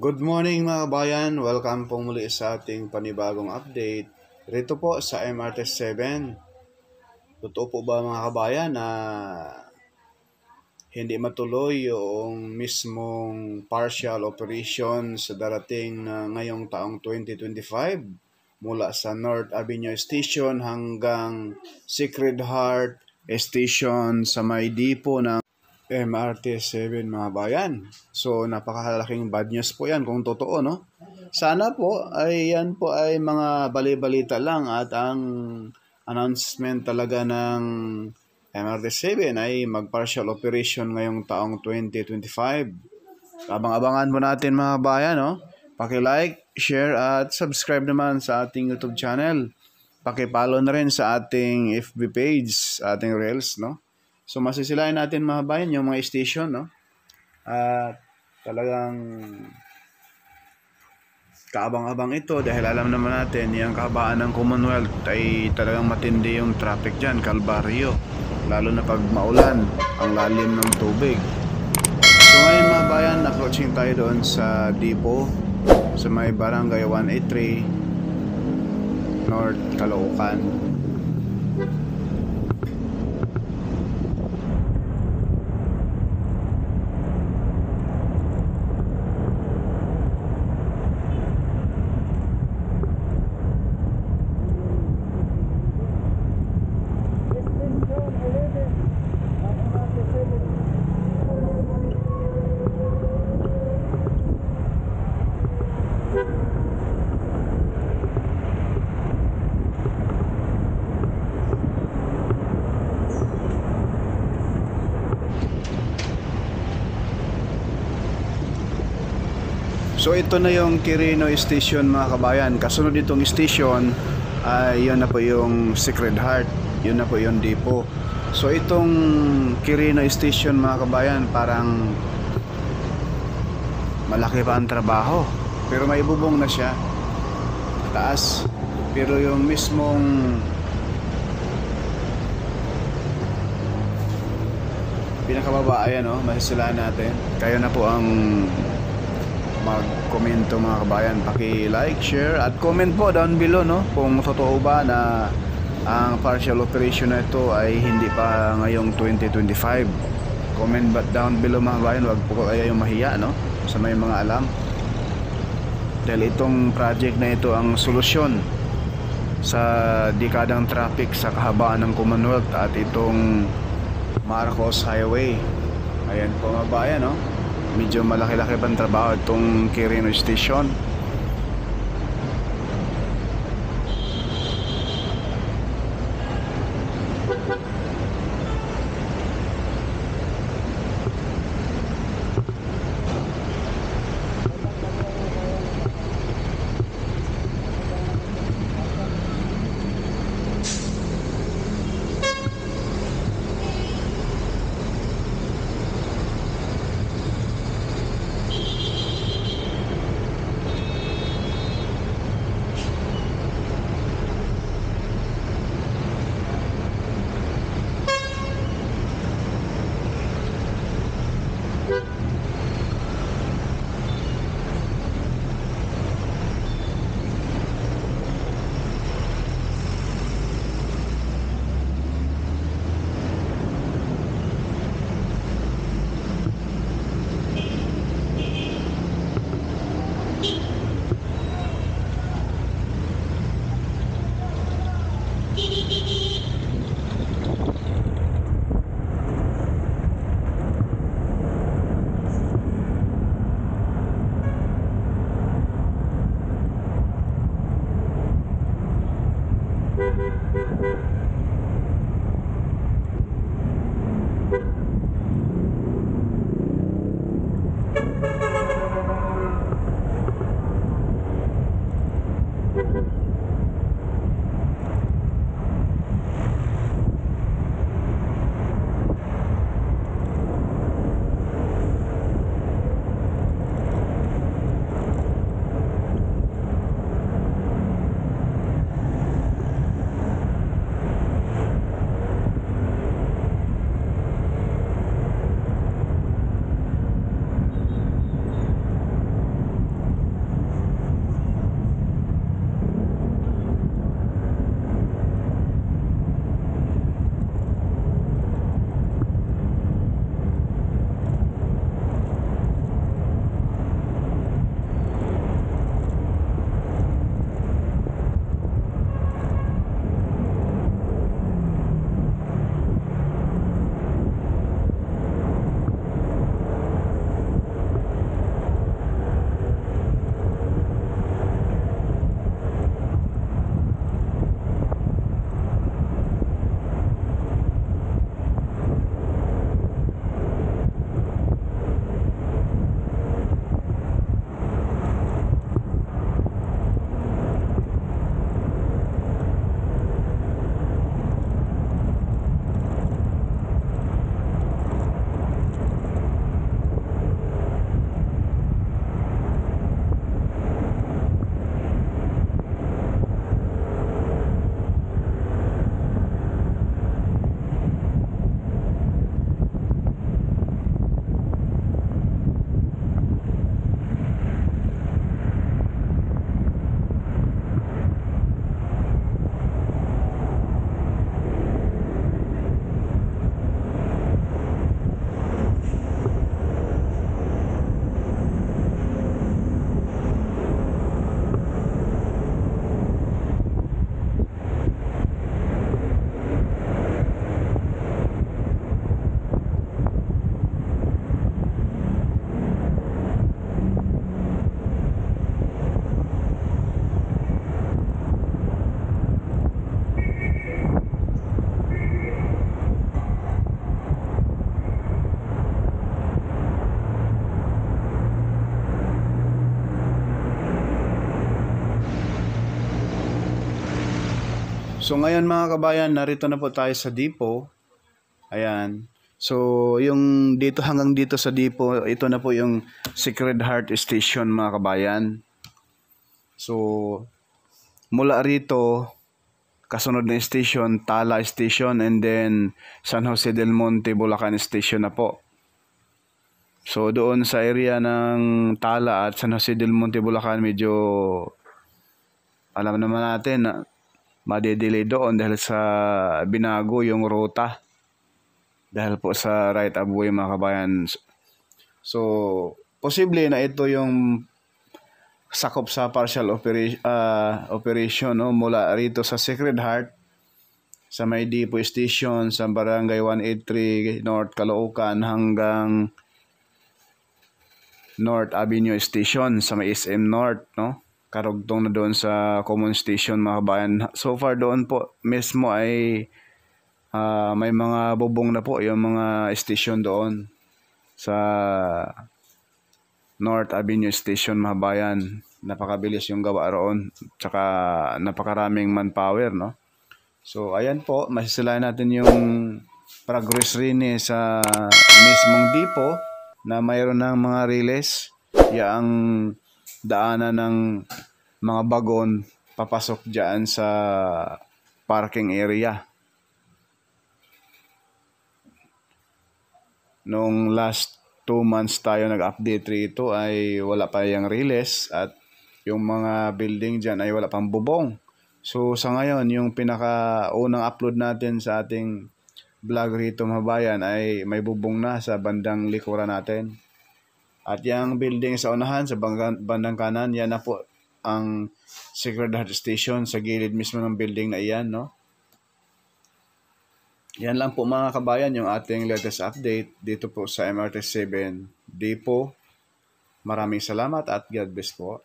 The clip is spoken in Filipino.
Good morning mga kabayan, welcome po muli sa ating panibagong update. Rito po sa MRT7. Totoo po ba mga kabayan na hindi matuloy yung mismong partial operation sa darating na ngayong taong 2025 mula sa North Avenue Station hanggang Sacred Heart Station sa may dipo ng MRT7 mga bayan. So napakalaking bad news po yan kung totoo, no? Sana po ay yan po ay mga bali-balita lang at ang announcement talaga ng MRT7 ay mag-partial operation ngayong taong 2025. Abang-abangan po natin mga bayan, no? Paki-like, share at subscribe naman sa ating YouTube channel. Paki-follow na rin sa ating FB page, ating Reels, no? So masisilayan natin mga bayan yung mga station, no? At talagang kaabang-abang ito dahil alam naman natin yung kahabaan ng Commonwealth ay talagang matindi yung traffic dyan, kalbaryo. Lalo na pag maulan, ang lalim ng tubig. So ngayon mga bayan, approaching tayo doon sa Dipo, sa may Barangay 183, North Caloocan. So ito na yung Quirino Station mga kabayan. Kasunod itong station ay yun na po yung Sacred Heart. Yun na po yung Dipo. So itong Quirino Station mga kabayan parang malaki pa ang trabaho. Pero may bubong na siya. Taas. Pero yung mismong pinakababa ayan o, masisilahan natin. Kayo na po ang mag-komento mga kabayan, paki-like, share at comment po down below, no, kung totoo ba na ang partial operation na ito ay hindi pa ngayong 2025. Comment down below mga kabayan, wag po kayo yung mahiya, no, sa may mga alam, dahil itong project na ito ang solusyon sa dekadang traffic sa kahabaan ng Commonwealth at itong Marcos Highway. Ayan po mga kabayan, no, medyo malaki-laki pang trabaho itong Quirino Station. So ngayon mga kabayan, narito na po tayo sa depot. Ayan. So yung dito hanggang dito sa depot, ito na po yung Sacred Heart Station mga kabayan. So mula rito, kasunod na station, Tala Station, and then San Jose del Monte, Bulacan Station na po. So doon sa area ng Tala at San Jose del Monte, Bulacan, medyo alam naman natin na madedelay doon dahil sa binago yung ruta. Dahil po sa right of way mga kabayan. So, posible na ito yung sakop sa partial operation no? Mula rito sa Sacred Heart, sa may depot station, sa barangay 183 North Caloocan hanggang North Avenue Station sa may SM North, no? Karugtong na doon sa common station mga kabayan. So far doon po mismo ay may mga bubong na po yung mga station doon sa North Avenue Station mga kabayan. Napakabilis yung gawa roon, tsaka napakaraming manpower, no? So ayan po, masisilayan natin yung progress rin sa mismong depot na mayroon ng mga relays, yaang daanan ng mga bagon papasok dyan sa parking area. Nung last 2 months tayo nag-update rito ay wala pa yung relays at yung mga building dyan ay wala pang bubong. So sa ngayon, yung pinaka-unang upload natin sa ating vlog rito mga bayan ay may bubong na sa bandang likuran natin. At yung building sa unahan, sa bandang kanan, yan na po ang Sacred Heart Station sa gilid mismo ng building na iyan, no? Yan lang po mga kabayan yung ating latest update dito po sa MRT 7 Depot. Maraming salamat at God bless po.